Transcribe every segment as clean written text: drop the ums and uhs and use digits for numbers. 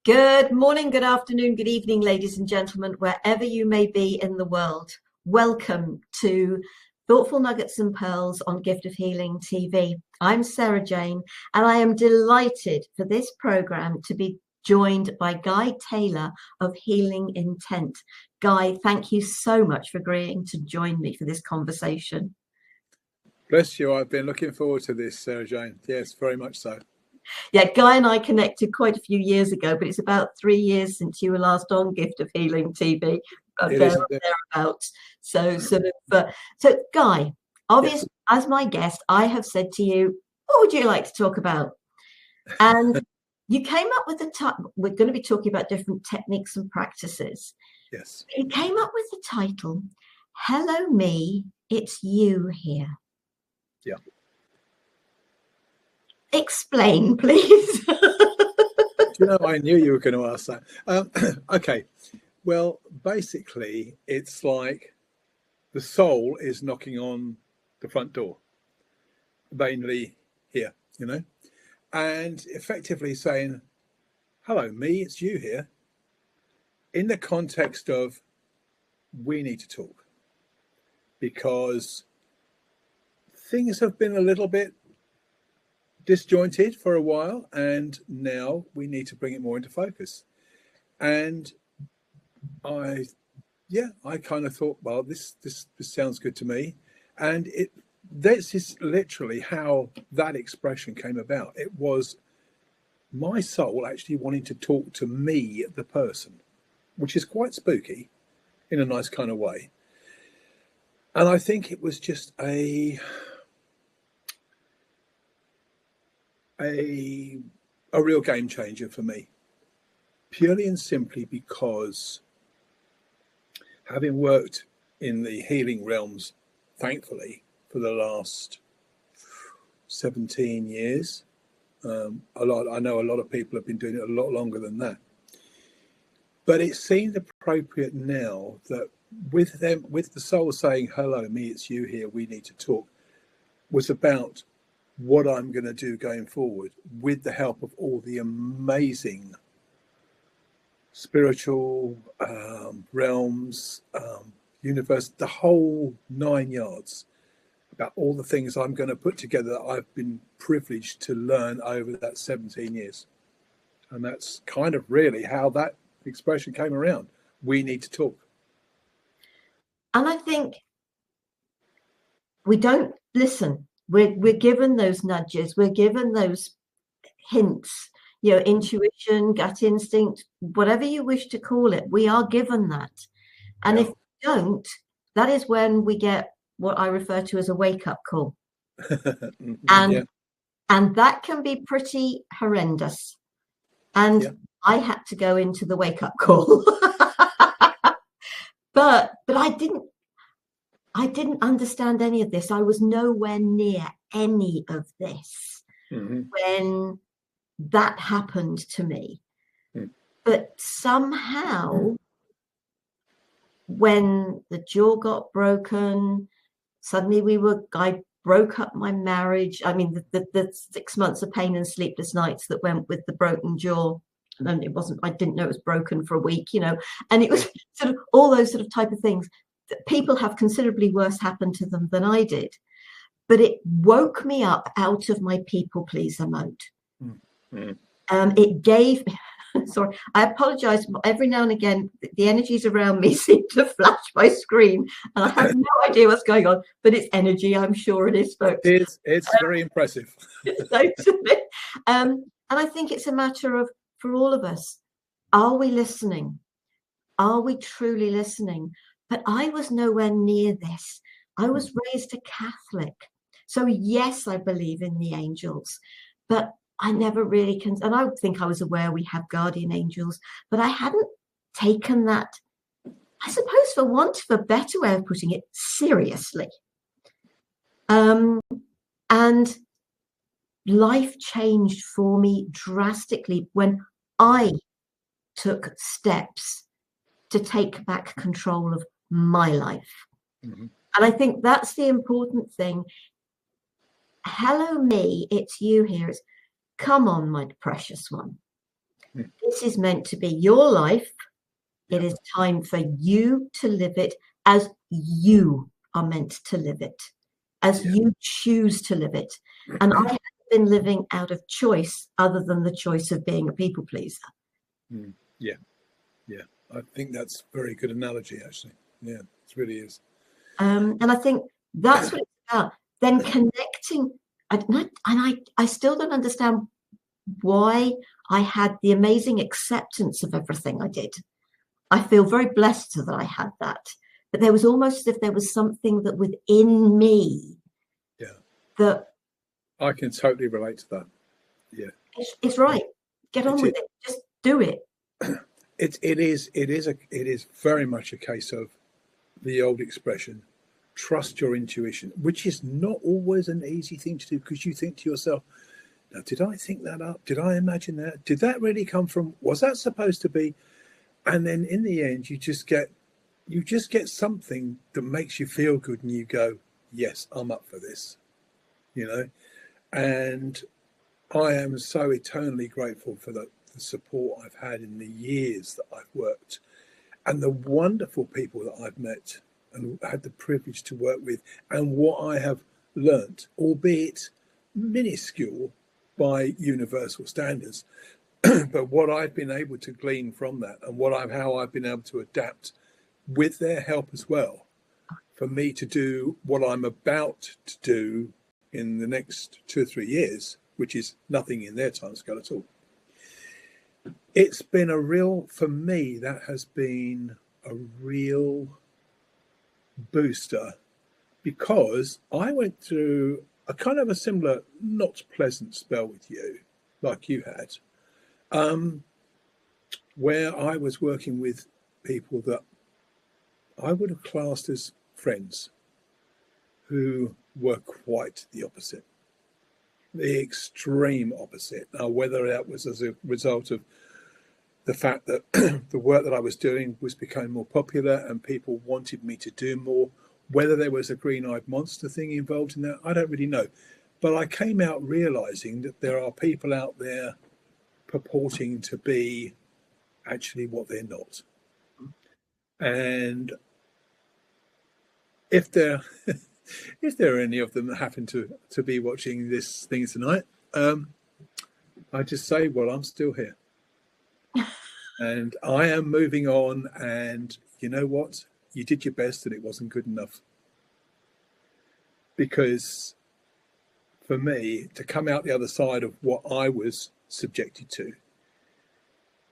Good morning, good afternoon, good evening, ladies and gentlemen, wherever you may be in the world. Welcome to Thoughtful Nuggets and Pearls on Gift of Healing TV. I'm Sara Jane, and I am delighted for this program to be joined by Guy Taylor of Healing Intent. Guy, thank you so much for agreeing to join me for this conversation. Bless you. I've been looking forward to this, Sara Jane. Yes, very much so. Yeah, Guy and I connected quite a few years ago, but it's about 3 years since you were last on Gift of Healing TV. Thereabouts. So Guy, obviously, yes, as my guest, I have said to you, what would you like to talk about? And you came up with we're going to be talking about different techniques and practices. Yes. You came up with the title, Hello Me, It's You Here. Yeah. Explain, please. You know, I knew you were going to ask that. Okay. Well, basically, it's like the soul is knocking on the front door, mainly here, you know, and effectively saying, hello, me, it's you here, in the context of we need to talk, because things have been a little bit disjointed for a while, and now we need to bring it more into focus. And I kind of thought, well, this sounds good to me. And this is literally how that expression came about. It was my soul actually wanting to talk to me, the person, which is quite spooky in a nice kind of way. And I think it was just a real game changer for me, purely and simply because having worked in the healing realms, thankfully, for the last 17 years, I know a lot of people have been doing it a lot longer than that. But it seemed appropriate now that with the soul saying, hello, me, it's you here, we need to talk, was about what I'm going to do going forward with the help of all the amazing spiritual realms, universe, the whole 9 yards, about all the things I'm going to put together that I've been privileged to learn over that 17 years. And that's kind of really how that expression came around. We need to talk. And I think we don't listen. We're given those nudges, we're given those hints, you know, intuition, gut instinct, whatever you wish to call it, we are given that. And if we don't, that is when we get what I refer to as a wake-up call. And that can be pretty horrendous. And I had to go into the wake-up call. but I didn't understand any of this. I was nowhere near any of this when that happened to me. But somehow, when the jaw got broken, suddenly I broke up my marriage. I mean, the 6 months of pain and sleepless nights that went with the broken jaw. And I didn't know it was broken for a week, you know, and it was sort of all those sort of type of things. People have considerably worse happen to them than I did, but it woke me up out of my people pleaser mode. It gave me, sorry, I apologize. Every now and again, the energies around me seem to flash my screen, and I have no idea what's going on, but it's energy. I'm sure it is, folks. It's very impressive. And I think it's a matter of, for all of us, are we listening? Are we truly listening? But I was nowhere near this. I was raised a Catholic. So yes, I believe in the angels, but I never really and I think I was aware we have guardian angels, but I hadn't taken that, I suppose, for want of a better way of putting it, seriously. And life changed for me drastically when I took steps to take back control of my life. And I think that's the important thing. Hello, me, it's you here. It's, come on, my precious one. This is meant to be your life. It is time for you to live it as you are meant to live it, as you choose to live it. And I have been living out of choice other than the choice of being a people pleaser. Yeah. I think that's a very good analogy, actually. Yeah, it really is. And I think that's what it's about. Then connecting, I still don't understand why I had the amazing acceptance of everything I did. I feel very blessed that I had that. But there was almost as if there was something that within me that I can totally relate to that. Yeah. It's right. Get on with it. Just do it. It is very much a case of the old expression, trust your intuition, which is not always an easy thing to do, because you think to yourself, now, did I think that up? Did I imagine that? Did that really come from, was that supposed to be? And then in the end, you just get something that makes you feel good, and you go, yes, I'm up for this, and I am so eternally grateful for the support I've had in the years that I've worked, and the wonderful people that I've met and had the privilege to work with, and what I have learnt, albeit minuscule by universal standards, but what I've been able to glean from that, and how I've been able to adapt with their help as well, for me to do what I'm about to do in the next 2 or 3 years, which is nothing in their timescale at all. It's been for me, that has been a real booster, because I went through a kind of a similar, not pleasant spell with you, like you had, where I was working with people that I would have classed as friends, who were quite the opposite, the extreme opposite. Now, whether that was as a result of the fact that the work that I was doing was becoming more popular and people wanted me to do more, whether there was a green-eyed monster thing involved in that, I don't really know. But I came out realizing that there are people out there purporting to be actually what they're not. And if there are any of them that happen to be watching this thing tonight, I just say, well, I'm still here. And I am moving on, and you know what? You did your best and it wasn't good enough. Because for me, to come out the other side of what I was subjected to,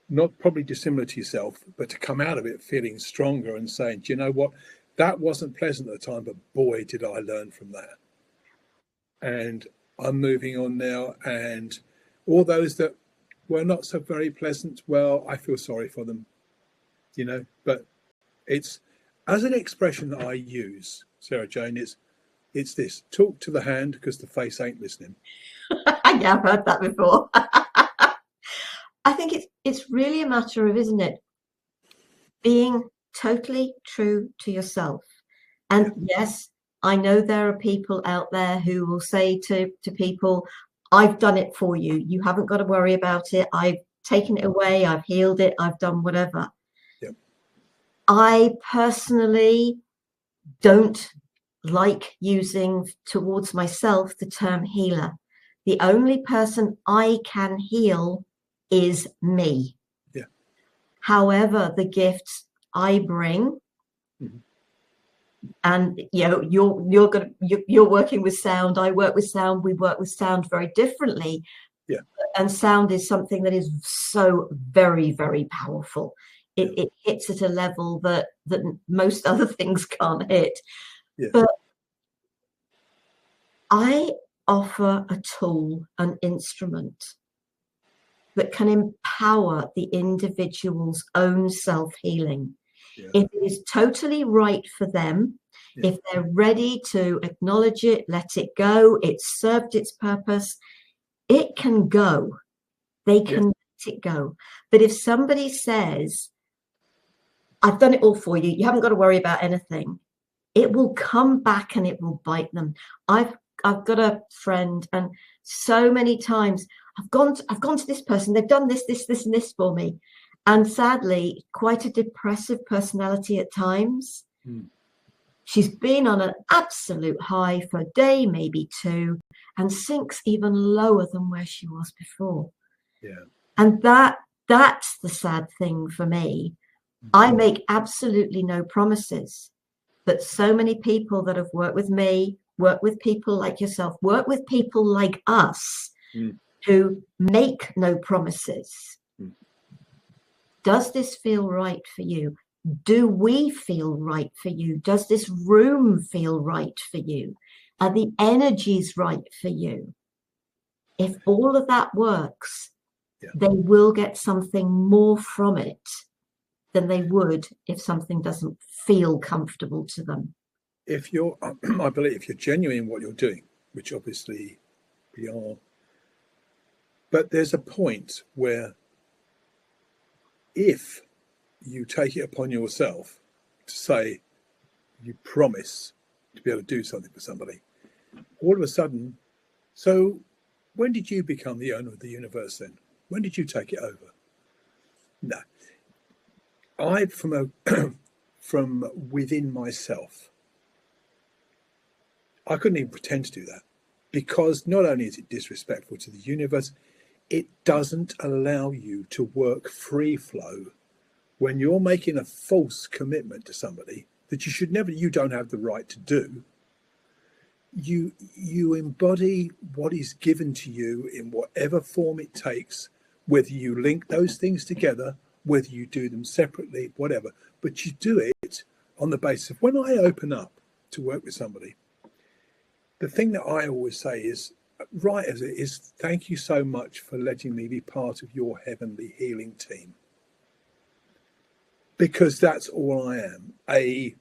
not probably dissimilar to yourself, but to come out of it feeling stronger and saying, do you know what? That wasn't pleasant at the time, but boy, did I learn from that. And I'm moving on now, and all those that were not so very pleasant, well, I feel sorry for them, but it's, as an expression that I use, Sara Jane, it's this: talk to the hand because the face ain't listening. Yeah, I've heard that before. I think it's really a matter of, isn't it, being totally true to yourself. And yes, I know there are people out there who will say to people, I've done it for you. You haven't got to worry about it. I've taken it away. I've healed it. I've done whatever. Yep. I personally don't like using towards myself the term healer. The only person I can heal is me. Yeah. However, the gifts I bring, and you're working with sound, I work with sound, we work with sound very differently. Yeah. And sound is something that is so very, very powerful. It hits at a level that most other things can't hit. Yeah. But I offer a tool, an instrument that can empower the individual's own self-healing. Yeah. If it is totally right for them, if they're ready to acknowledge it, let it go, it's served its purpose, it can go. They can let it go. But if somebody says, I've done it all for you, you haven't got to worry about anything, it will come back and it will bite them. I've got a friend, and so many times I've gone to this person, they've done this, and this for me. And sadly, quite a depressive personality at times. She's been on an absolute high for a day, maybe two, and sinks even lower than where she was before. Yeah. And that's the sad thing for me. I make absolutely no promises, but so many people that have worked with me, work with people like yourself, work with people like us who make no promises. Does this feel right for you? Do we feel right for you? Does this room feel right for you? Are the energies right for you? If all of that works, they will get something more from it than they would if something doesn't feel comfortable to them. If you're, I believe, if you're genuine in what you're doing, which obviously we are, but there's a point where if you take it upon yourself to say you promise to be able to do something for somebody, all of a sudden, so when did you become the owner of the universe then? When did you take it over? No. From within myself, I couldn't even pretend to do that, because not only is it disrespectful to the universe, it doesn't allow you to work free flow when you're making a false commitment to somebody that you don't have the right to do. You embody what is given to you in whatever form it takes, whether you link those things together, whether you do them separately, whatever, but you do it on the basis of, when I open up to work with somebody, the thing that I always say is, right as it is, thank you so much for letting me be part of your heavenly healing team. Because that's all I am, a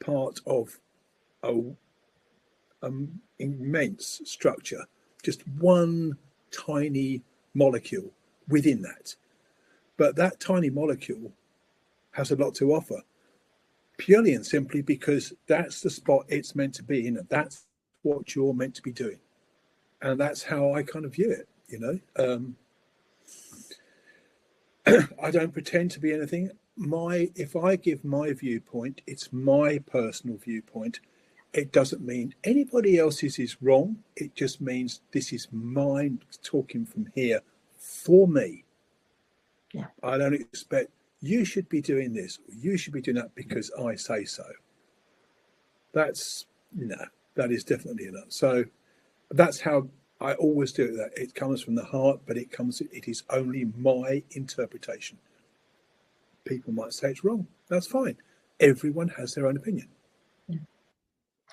part of an immense structure, just one tiny molecule within that. But that tiny molecule has a lot to offer, purely and simply because that's the spot it's meant to be in, and that's what you're meant to be doing. And that's how I kind of view it, I don't pretend to be anything. If I give my viewpoint, it's my personal viewpoint. It doesn't mean anybody else's is wrong. It just means this is mine talking from here for me. Yeah. I don't expect you should be doing this, or you should be doing that because I say so. That is definitely enough. So that's how I always do it. That it comes from the heart, but it is only my interpretation. People might say it's wrong. That's fine. Everyone has their own opinion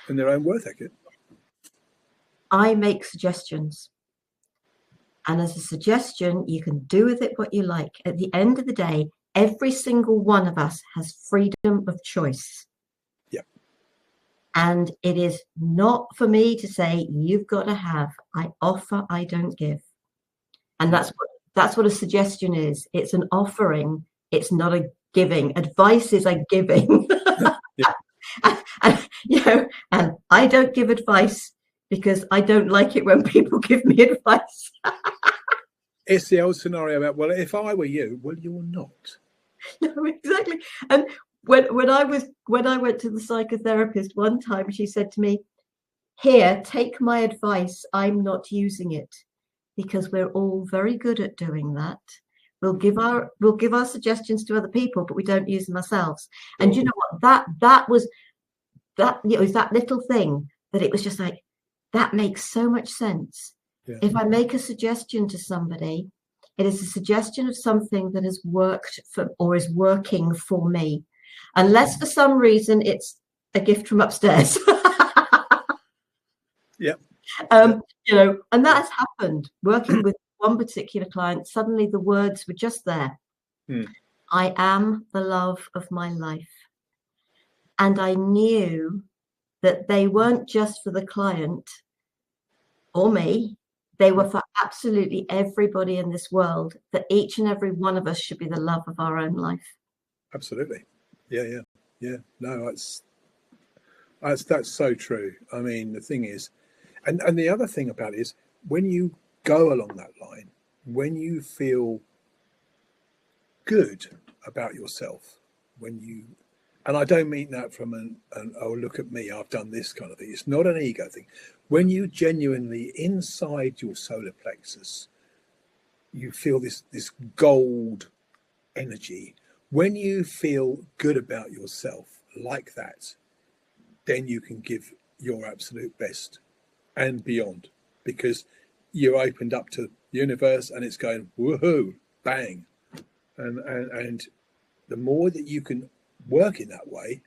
and their own worth ethic. I make suggestions. And as a suggestion, you can do with it what you like. At the end of the day, every single one of us has freedom of choice. Yeah. And it is not for me to say, you've got to have. I offer, I don't give. And that's what a suggestion is. It's an offering. It's not a giving. Advice is a giving. And I don't give advice because I don't like it when people give me advice. It's the old scenario about, well, if I were you, well, you're not. No, exactly. And when I went to the psychotherapist one time, she said to me, "Here, take my advice. I'm not using it," because we're all very good at doing that. We'll give our suggestions to other people, but we don't use them ourselves. And you know what? That was that little thing that it was just like, that makes so much sense. Yeah. If I make a suggestion to somebody, it is a suggestion of something that has worked for or is working for me, unless for some reason it's a gift from upstairs. Yep. And that's happened working with one particular client. Suddenly the words were just there. I am the love of my life. And I knew that they weren't just for the client or me. They were for absolutely everybody in this world, that each and every one of us should be the love of our own life. Absolutely. Yeah. No, that's so true. I mean, the thing is, And the other thing about it is when you go along that line, when you feel good about yourself, when you, and I don't mean that from an oh, look at me, I've done this kind of thing. It's not an ego thing. When you genuinely, inside your solar plexus, you feel this gold energy. When you feel good about yourself like that, then you can give your absolute best and beyond, because you're opened up to the universe and it's going woohoo, bang. And the more that you can work in that way,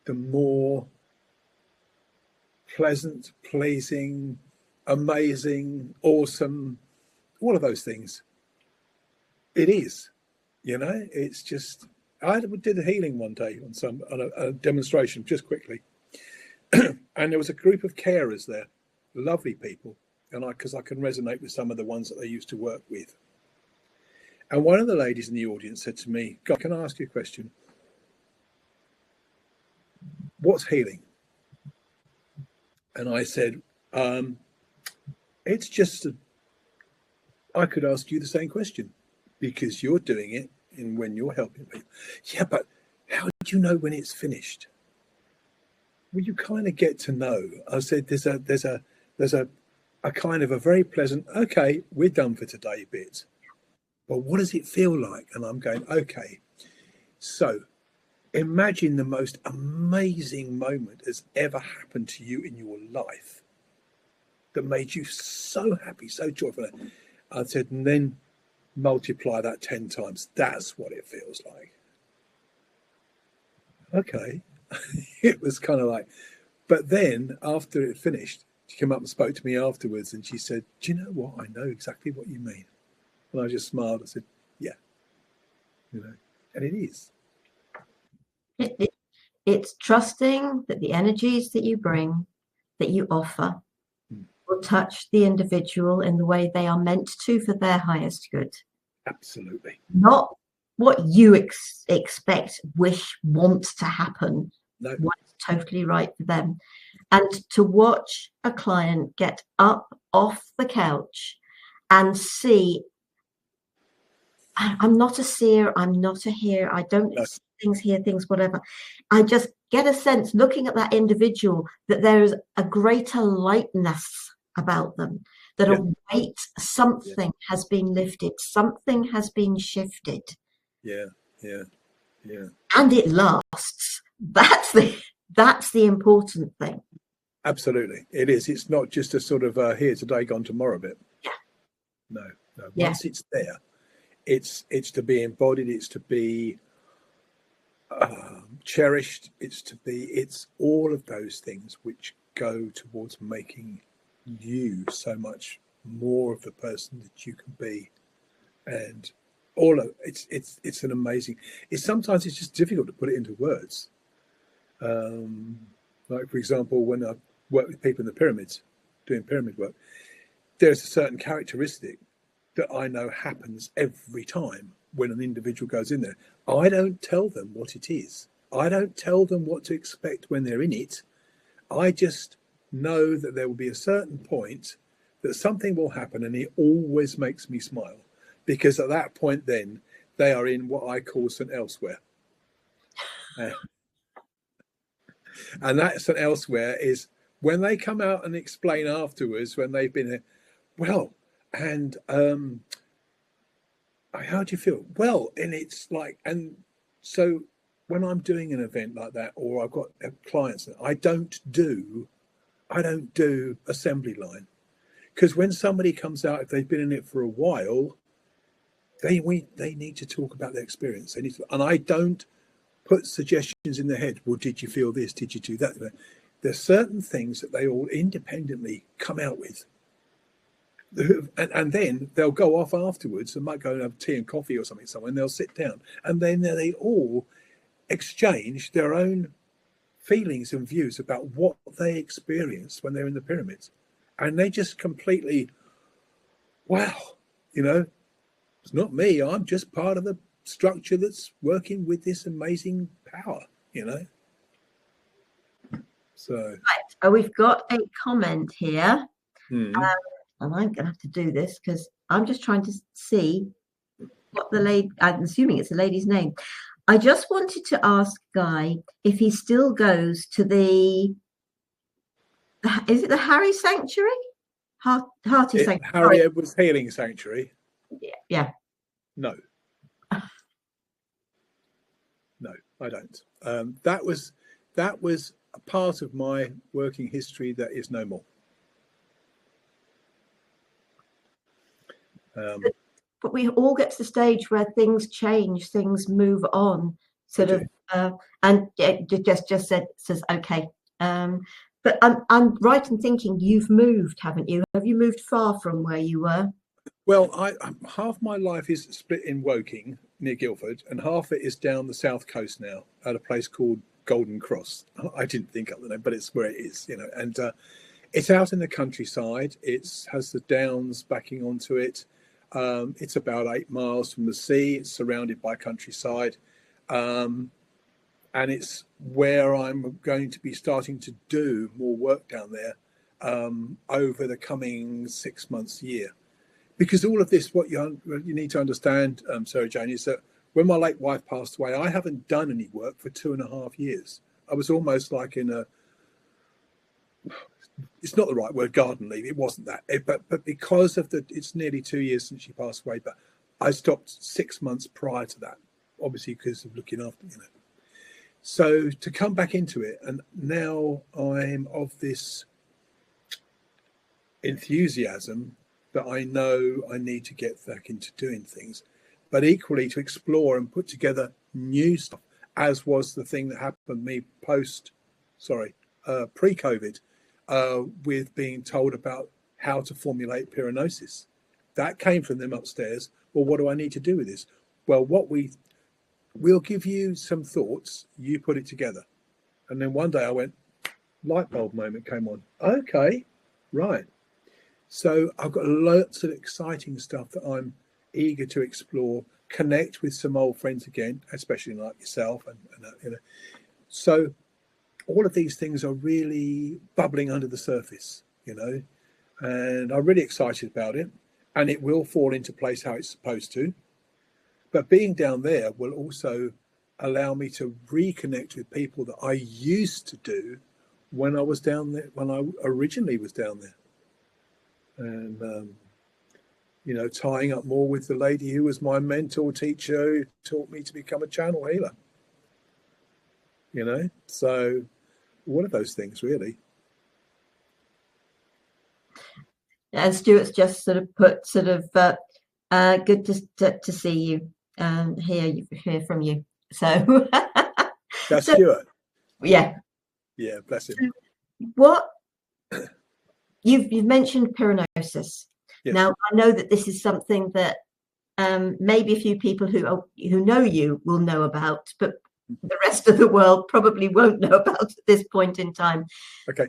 the more pleasant, pleasing, amazing, awesome, all of those things it is. It's just, I did a healing one day on a demonstration, just quickly. And there was a group of carers there, lovely people, and because I can resonate with some of the ones that they used to work with. And one of the ladies in the audience said to me, God, can I ask you a question? What's healing? And I said, it's just, I could ask you the same question, because you're doing it and when you're helping people. Yeah, but how do you know when it's finished? Well, you kind of get to know. I said, there's a kind of a very pleasant, okay, we're done for today bit. But what does it feel like? And I'm going, okay. So imagine the most amazing moment has ever happened to you in your life that made you so happy, so joyful. I said, and then multiply that 10 times. That's what it feels like. Okay. It was kind of like, but then after it finished, she came up and spoke to me afterwards and she said, do you know what? I know exactly what you mean. And I just smiled. I said, yeah, and it is. It's trusting that the energies that you bring, that you offer, will touch the individual in the way they are meant to for their highest good. Absolutely. Not what you expect, wish, want to happen. No. What is totally right for them. And to watch a client get up off the couch and see, I'm not a seer, I'm not a hearer, I don't see things, hear things, whatever. I just get a sense, looking at that individual, that there is a greater lightness about them, that a weight, something has been lifted, something has been shifted. Yeah. And it lasts. That's the important thing. Absolutely. It is. It's not just a sort of here today, gone tomorrow bit. Yeah. No. Once it's there, it's to be embodied, it's to be cherished, it's all of those things which go towards making you so much more of the person that you can be. And all of it's an amazing, sometimes it's just difficult to put it into words. Like, for example, when I work with people in the pyramids doing pyramid work, there's a certain characteristic that I know happens every time when an individual goes in there. I don't tell them what it is. I don't tell them what to expect when they're in it. I just know that there will be a certain point that something will happen, and it always makes me smile, because at that point then they are in what I call St. Elsewhere. And that St. Elsewhere is when they come out and explain afterwards, when they've been here, well, and how do you feel? Well, and it's like, and so when I'm doing an event like that, or I've got clients, I don't do assembly line, because when somebody comes out, if they've been in it for a while, they need to talk about their experience. And I don't put suggestions in their head. Well, did you feel this? Did you do that? There's certain things that they all independently come out with. And then they'll go off afterwards and might go and have tea and coffee or something somewhere, and they'll sit down, and then they all exchange their own feelings and views about what they experienced when they're in the pyramids. And they just completely, wow, it's not me. I'm just part of the structure that's working with this amazing power, So, Right. Oh, we've got a comment here, hmm. and I'm going to have to do this because I'm just trying to see what the lady. I'm assuming it's a lady's name. I just wanted to ask Guy if he still goes to is it the Harry Sanctuary? Hearty Sanctuary. Harry Edwards Healing Sanctuary. Yeah. No, no, I don't. That was a part of my working history that is no more. But we all get to the stage where things change, things move on, sort of, and it just says okay. But I'm right in thinking you've moved, haven't you? Have you moved far from where you were? Well, half my life is split in Woking near Guildford, and half it is down the south coast now at a place called Golden Cross. I didn't think up the name, but it's where it is, and it's out in the countryside. It has the downs backing onto it. It's about 8 miles from the sea. It's surrounded by countryside, and it's where I'm going to be starting to do more work down there over the coming 6 months, year. Because all of this, what you need to understand, Sara Jane, is that when my late wife passed away, I haven't done any work for 2.5 years. I was almost like it's not the right word, garden leave. It wasn't that. But because of it's nearly 2 years since she passed away, but I stopped 6 months prior to that, obviously because of looking after, So to come back into it, and now I'm of this enthusiasm that I know I need to get back into doing things, but equally to explore and put together new stuff, as was the thing that happened to me pre-COVID, with being told about how to formulate pyrrhonosis. That came from them upstairs. Well, what do I need to do with this? Well, we'll give you some thoughts, you put it together. And then one day I went, light bulb moment came on. Okay, right. So I've got lots of exciting stuff that I'm eager to explore, connect with some old friends again, especially like yourself. And so all of these things are really bubbling under the surface, and I'm really excited about it, and it will fall into place how it's supposed to. But being down there will also allow me to reconnect with people that I used to do when I was down there, when I originally was down there. And, tying up more with the lady who was my mentor teacher, who taught me to become a channel healer. So one of those things, really. And Stuart's just sort of put good to see you and hear from you. So that's Stuart. Yeah. Yeah, bless him. So what you've mentioned pyrrhonosis. Yes. Now I know that this is something that maybe a few people who know you will know about, but the rest of the world probably won't know about at this point in time. Okay.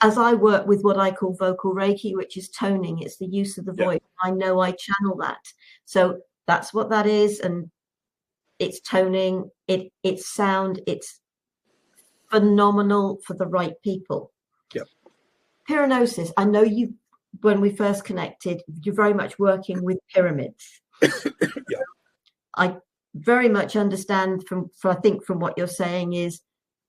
As I work with what I call vocal Reiki, which is toning, it's the use of the voice. I know I channel that. So that's what that is. And it's toning, it's sound, it's phenomenal for the right people. Yep. Pyrrhonosis, I know you, when we first connected, you're very much working with pyramids. Yeah. I very much understand from what you're saying is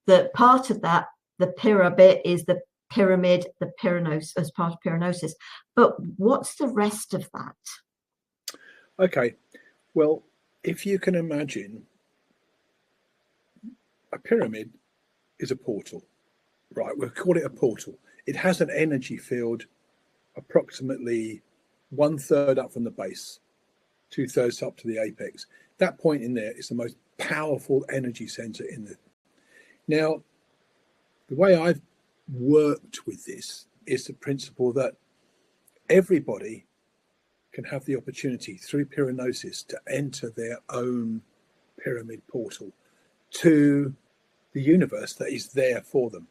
that part of that, the pyrrha bit is the pyramid, the pyrrhonosis as part of pyrrhonosis. But what's the rest of that? Okay. Well, if you can imagine, a pyramid is a portal, right? We'll call it a portal. It has an energy field approximately 1/3 up from the base, 2/3 up to the apex. That point in there is the most powerful energy center in there. Now, the way I've worked with this is the principle that everybody can have the opportunity through pyrrhonosis to enter their own pyramid portal to the universe that is there for them.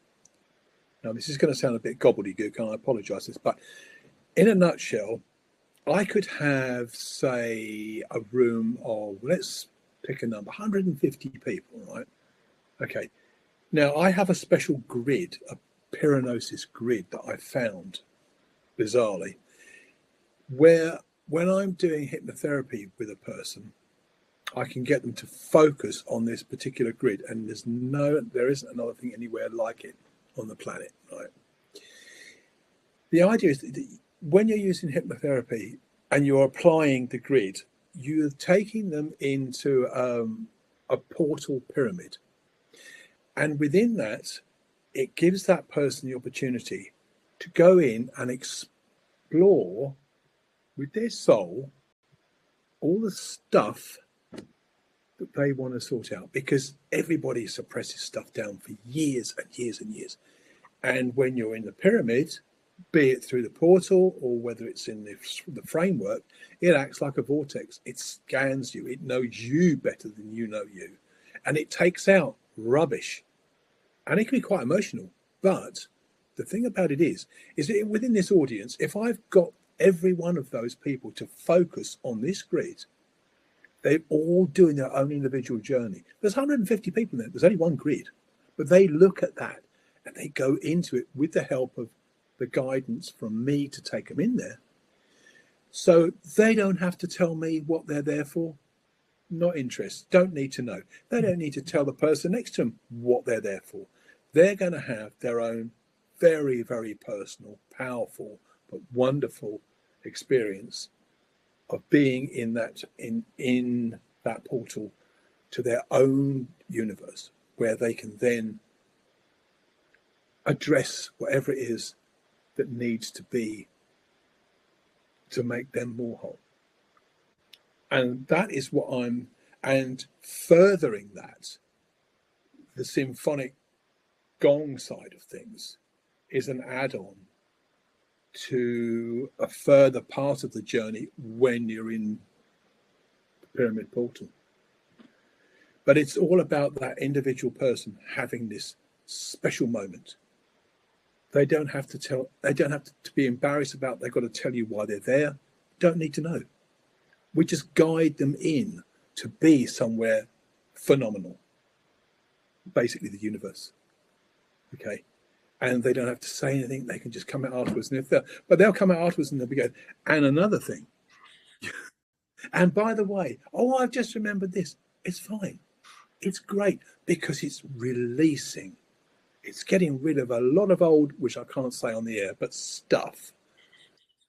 Now, this is going to sound a bit gobbledygook, and I apologize for this, but in a nutshell, I could have, say, a room of, let's pick a number, 150 people, right? Okay. Now, I have a special grid, a Pirinosis grid that I found, bizarrely, where when I'm doing hypnotherapy with a person, I can get them to focus on this particular grid, and there isn't another thing anywhere like it on the planet, right? The idea is that when you're using hypnotherapy and you're applying the grid, you're taking them into a portal pyramid. And within that, it gives that person the opportunity to go in and explore with their soul all the stuff that they want to sort out, because everybody suppresses stuff down for years and years and years. And when you're in the pyramid, be it through the portal or whether it's in the framework, it acts like a vortex. It scans you. It knows you better than you know you. And it takes out rubbish. And it can be quite emotional. But the thing about it is that within this audience, if I've got every one of those people to focus on this grid, they're all doing their own individual journey. There's 150 people there. There's only one grid. But they look at that and they go into it with the help of the guidance from me to take them in there. So they don't have to tell me what they're there for. Not interested. Don't need to know. They don't need to tell the person next to them what they're there for. They're going to have their own very, very personal, powerful, but wonderful experience of being in that portal to their own universe, where they can then address whatever it is that needs to be to make them more whole. And that is what and furthering that, the symphonic gong side of things is an add-on to a further part of the journey when you're in the pyramid portal. But it's all about that individual person having this special moment. They don't have to be embarrassed about they've got to tell you why they're there. Don't need to know. We just guide them in to be somewhere phenomenal. Basically the universe. Okay. And they don't have to say anything. They can just come out afterwards. But they'll come out afterwards and they'll be going, and another thing. And by the way, I've just remembered this. It's fine. It's great because it's releasing. It's getting rid of a lot of old, which I can't say on the air, but stuff,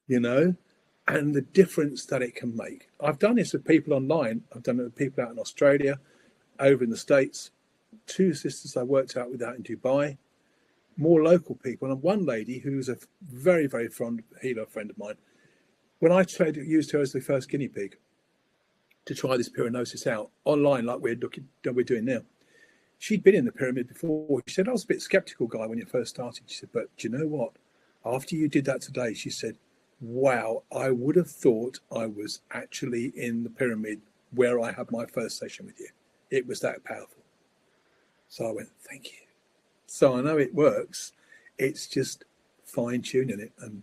and the difference that it can make. I've done this with people online. I've done it with people out in Australia, over in the States, 2 sisters I worked out with out in Dubai, more local people, and one lady who's a very, very fond healer friend of mine. When I used her as the first guinea pig to try this Pirinosis out online, like we're doing now, she'd been in the pyramid before. She said, I was a bit skeptical, Guy, when you first started. She said, but do you know what? After you did that today, she said, wow, I would have thought I was actually in the pyramid where I had my first session with you. It was that powerful. So I went, thank you. So I know it works. It's just fine-tuning it. And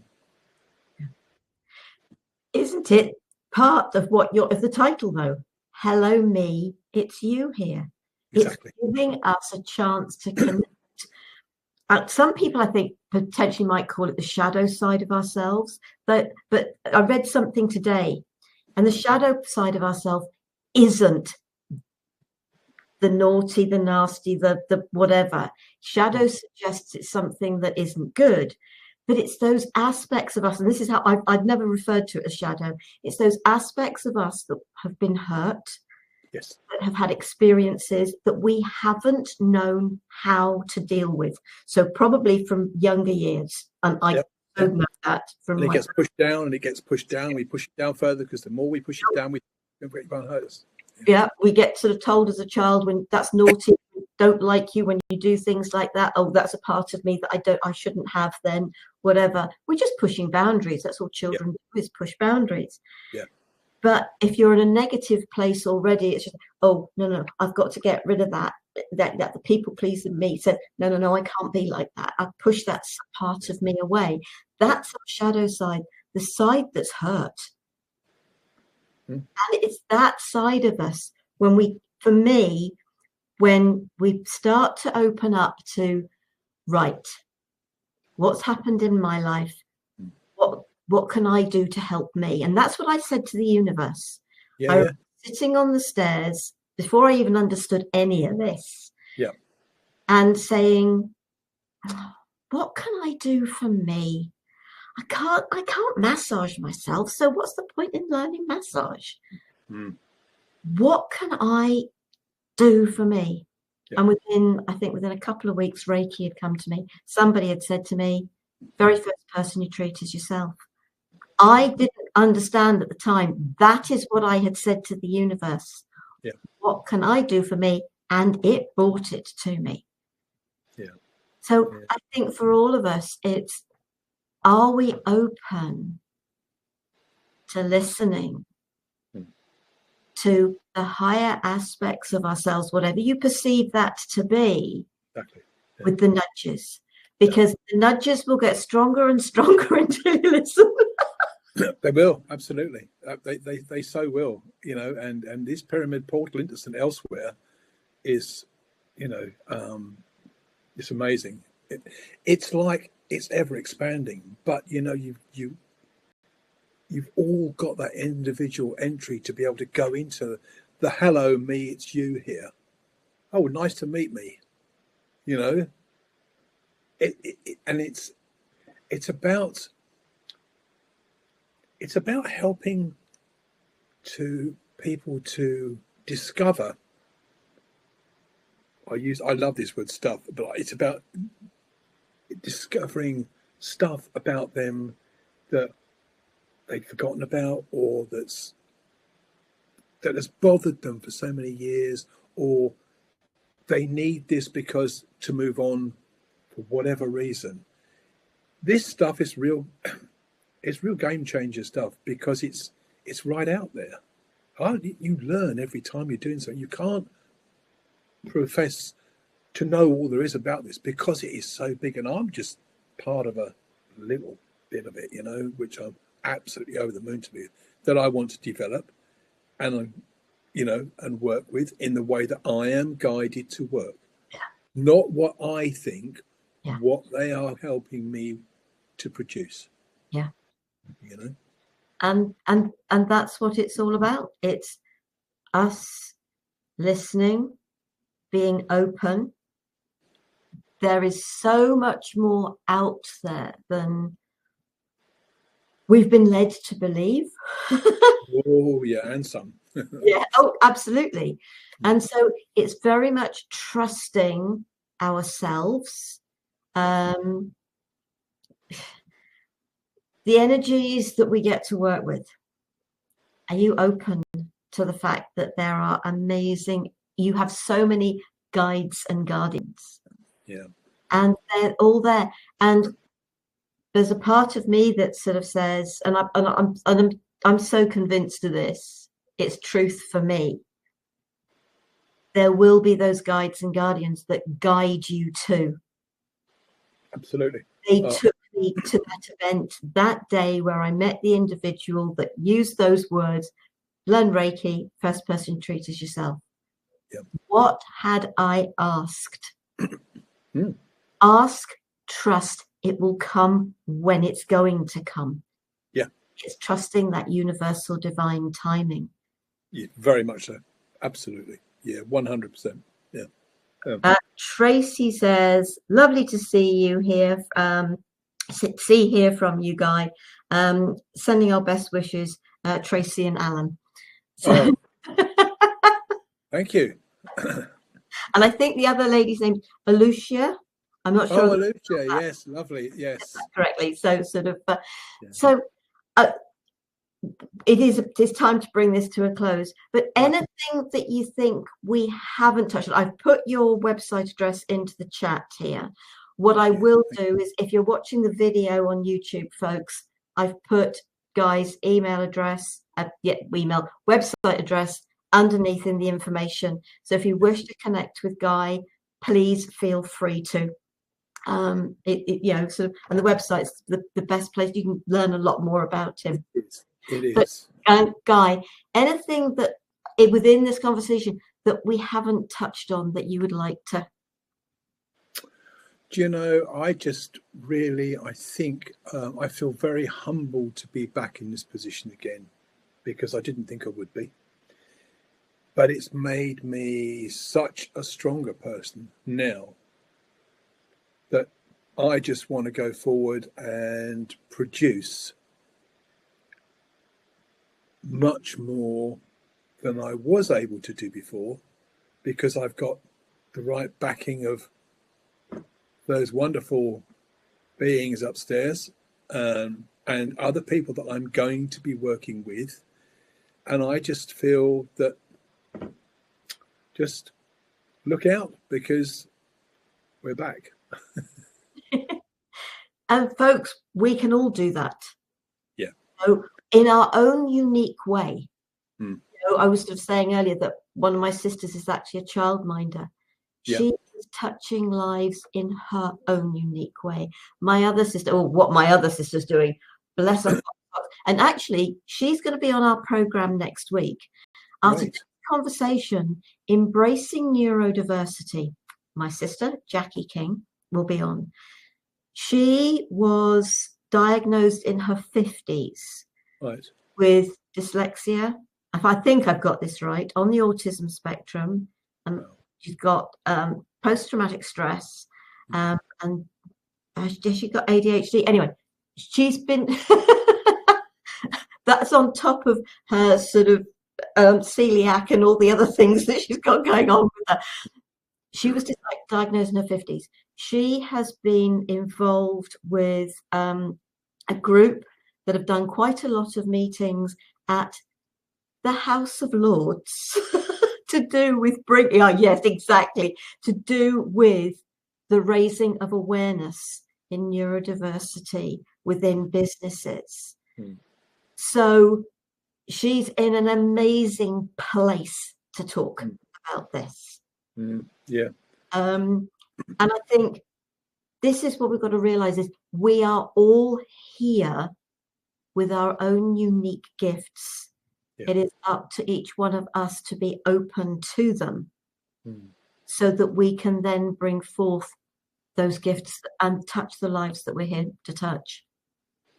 isn't it part of of the title, though? Hello, me, it's you here. exactly. It's giving us a chance to connect. Some people, I think, potentially might call it the shadow side of ourselves. But I read something today, and the shadow side of ourselves isn't the naughty, the nasty, the whatever. Shadow suggests it's something that isn't good. But it's those aspects of us, and this is how I've never referred to it as shadow. It's those aspects of us that have been hurt, Yes, that have had experiences that we haven't known how to deal with. So probably from younger years, and I know that from. And it gets pushed down, and it gets pushed down. We push it down further because the more we push it down, we can't hurt us. Yeah, we get sort of told as a child when that's naughty, don't like you when you do things like that. Oh, that's a part of me that I shouldn't have then, whatever. We're just pushing boundaries. That's all children do, is push boundaries. Yeah. But if you're in a negative place already, it's just, oh, no, I've got to get rid of that the people pleasing me said, no, I can't be like that. I push that part of me away. That's our shadow side, the side that's hurt. And it's that side of us for me, when we start to open up to, right, what's happened in my life? What can I do to help me? And that's what I said to the universe. I was sitting on the stairs before I even understood any of this. Yeah. And saying, what can I do for me? I can't massage myself. So what's the point in learning massage? What can I do for me? Yeah. And within a couple of weeks, Reiki had come to me. Somebody had said to me, very first person you treat is yourself. I didn't understand at the time. That is what I had said to the universe. Yeah. What can I do for me? And it brought it to me. Yeah. So I think for all of us, it's, are we open to listening to the higher aspects of ourselves, whatever you perceive that to be, with the nudges? Because the nudges will get stronger and stronger until you listen. They will, absolutely. They so will, and this pyramid portal into St. Elsewhere is, it's amazing. It's like it's ever expanding, but you've all got that individual entry to be able to go into the hello me, it's you here. Oh, nice to meet me. And it's about helping people to discover. I love this word stuff, but it's about discovering stuff about them that they've forgotten about, or that has bothered them for so many years, or they need this because to move on for whatever reason. This stuff is real. It's real game changer stuff, because it's right out there. You learn every time you're doing something. You can't profess to know all there is about this because it is so big, and I'm just part of a little bit of it, which I'm absolutely over the moon to be, that I want to develop and and work with in the way that I am guided to work. Not what I think, what they are helping me to produce. And that's what it's all about. It's us listening, being open. There is so much more out there than we've been led to believe. Oh, yeah, and some. Yeah, oh, absolutely. And so it's very much trusting ourselves. The energies that we get to work with. Are you open to the fact that there are amazing, you have so many guides and guardians? Yeah. And they're all there. And there's a part of me that sort of says, and I'm so convinced of this, it's truth for me. There will be those guides and guardians that guide you too. Absolutely. They took me to that event that day where I met the individual that used those words, learn Reiki, first person treat as yourself. Yep. What had I asked? Ask, trust, it will come when it's going to come. Yeah. It's trusting that universal divine timing. Yeah, very much so. Absolutely. Yeah, 100%. Yeah. Tracy says, lovely to see you here. Hear from you, Guy. Sending our best wishes, Tracy and Alan. So, thank you. And I think the other lady's name, Alucia. I'm not sure. Oh, Alucia, yes, lovely, yes. Correctly. So sort of. So it's time to bring this to a close. But anything that you think we haven't touched on, I've put your website address into the chat here. What I will do is, if you're watching the video on YouTube, folks, I've put Guy's email address, website address underneath in the information. So if you wish to connect with Guy, please feel free to. And the website's the best place. You can learn a lot more about him. It is. But Guy, anything that within this conversation that we haven't touched on that you would like to? Do you know, I just really, I think I feel very humbled to be back in this position again, because I didn't think I would be. But it's made me such a stronger person now that I just want to go forward and produce much more than I was able to do before, because I've got the right backing of those wonderful beings upstairs, and other people that I'm going to be working with. And I just feel that just look out, because we're back. And folks, we can all do that. Yeah. So in our own unique way. Mm. You know, I was sort of saying earlier that one of my sisters is actually a childminder. Yeah. She is touching lives in her own unique way. My other sister, or what my other sister's doing, bless her. And actually, she's going to be on our program next week. After Right. this conversation, Embracing Neurodiversity, my sister, Jackie King, will be on. She was diagnosed in her 50s Right. with dyslexia. If I think I've got this right, on the autism spectrum. And Wow. she's got post-traumatic stress, and she got ADHD. Anyway, she's been that's on top of her sort of celiac and all the other things that she's got going on with her. She was diagnosed in her 50s. She has been involved with a group that have done quite a lot of meetings at the House of Lords to do with yes, exactly, to do with the raising of awareness in neurodiversity within businesses. So she's in an amazing place to talk about this. Yeah. And I think this is what we've got to realize is we are all here with our own unique gifts. Yeah. It is up to each one of us to be open to them so that we can then bring forth those gifts and touch the lives that we're here to touch.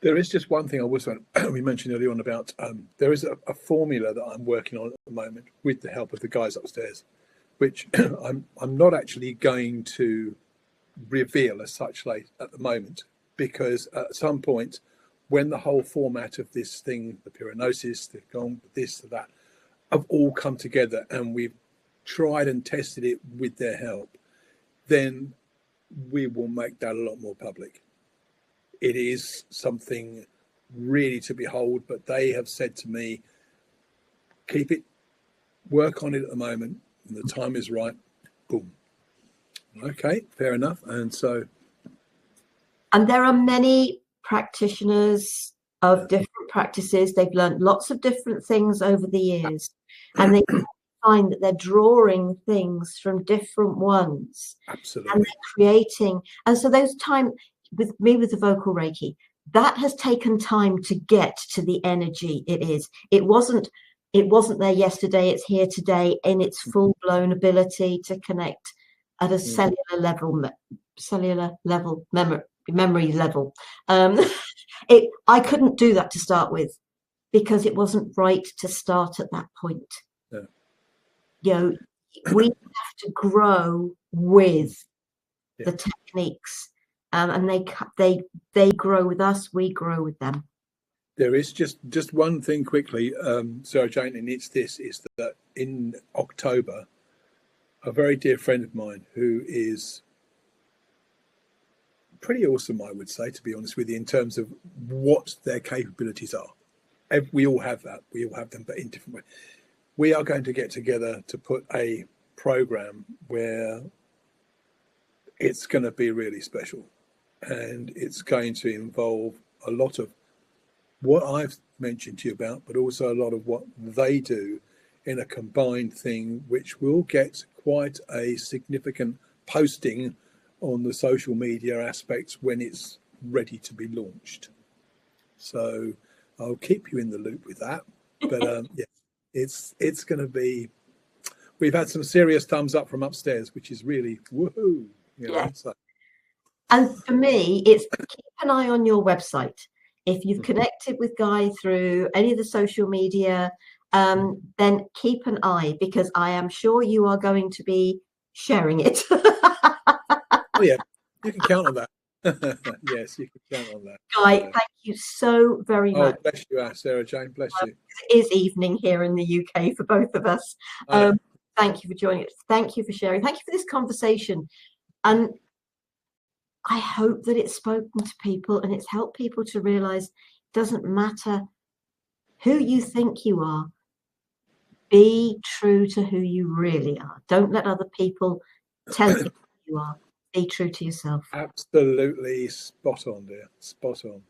There is just one thing I was we mentioned earlier on about there is a formula that I'm working on at the moment with the help of the guys upstairs, which I'm not actually going to reveal as such late at the moment, because at some point when the whole format of this thing, the Pyrrhonosis, the gone, this, that, have all come together and we've tried and tested it with their help, then we will make that a lot more public. It is something really to behold, but they have said to me, keep it, work on it at the moment, and the time is right, boom. Okay, fair enough. And there are many practitioners of different practices. They've learned lots of different things over the years, and they find that they're drawing things from different ones. Absolutely. And they're creating. And so those time with me with the vocal Reiki, that has taken time to get to the energy it is. It wasn't there yesterday. It's here today in its full-blown ability to connect at a cellular level, memory level. I couldn't do that to start with because it wasn't right to start at that point. Yeah. You know, we have to grow with the techniques, and they grow with us. We grow with them. There is just one thing quickly, Sara Jane, and it's this, is that in October, a very dear friend of mine who is pretty awesome, I would say, to be honest with you, in terms of what their capabilities are. We all have that. We all have them, but in different ways. We are going to get together to put a program where it's going to be really special. And it's going to involve a lot of what I've mentioned to you about, but also a lot of what they do in a combined thing, which will get quite a significant posting on the social media aspects when it's ready to be launched. So I'll keep you in the loop with that. But yeah, it's going to be, we've had some serious thumbs up from upstairs, which is really woohoo. You know, so. And for me, it's keep an eye on your website. If you've connected with Guy through any of the social media, then keep an eye, because I am sure you are going to be sharing it. Oh yeah, you can count on that. Yes, you can count on that. Guy, thank you so very much. Oh, bless you, Sarah Jane. Bless you. It is evening here in the UK for both of us. Thank you for joining us. Thank you for sharing. Thank you for this conversation. And I hope that it's spoken to people and it's helped people to realize it doesn't matter who you think you are. Be true to who you really are. Don't let other people tell you who you are. Be true to yourself. Absolutely spot on, dear. Spot on.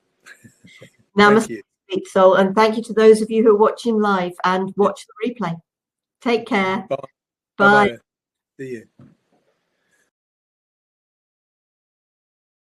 Namaste, sweet soul. And thank you to those of you who are watching live and watch the replay. Take care. Bye. Bye. Bye. See you.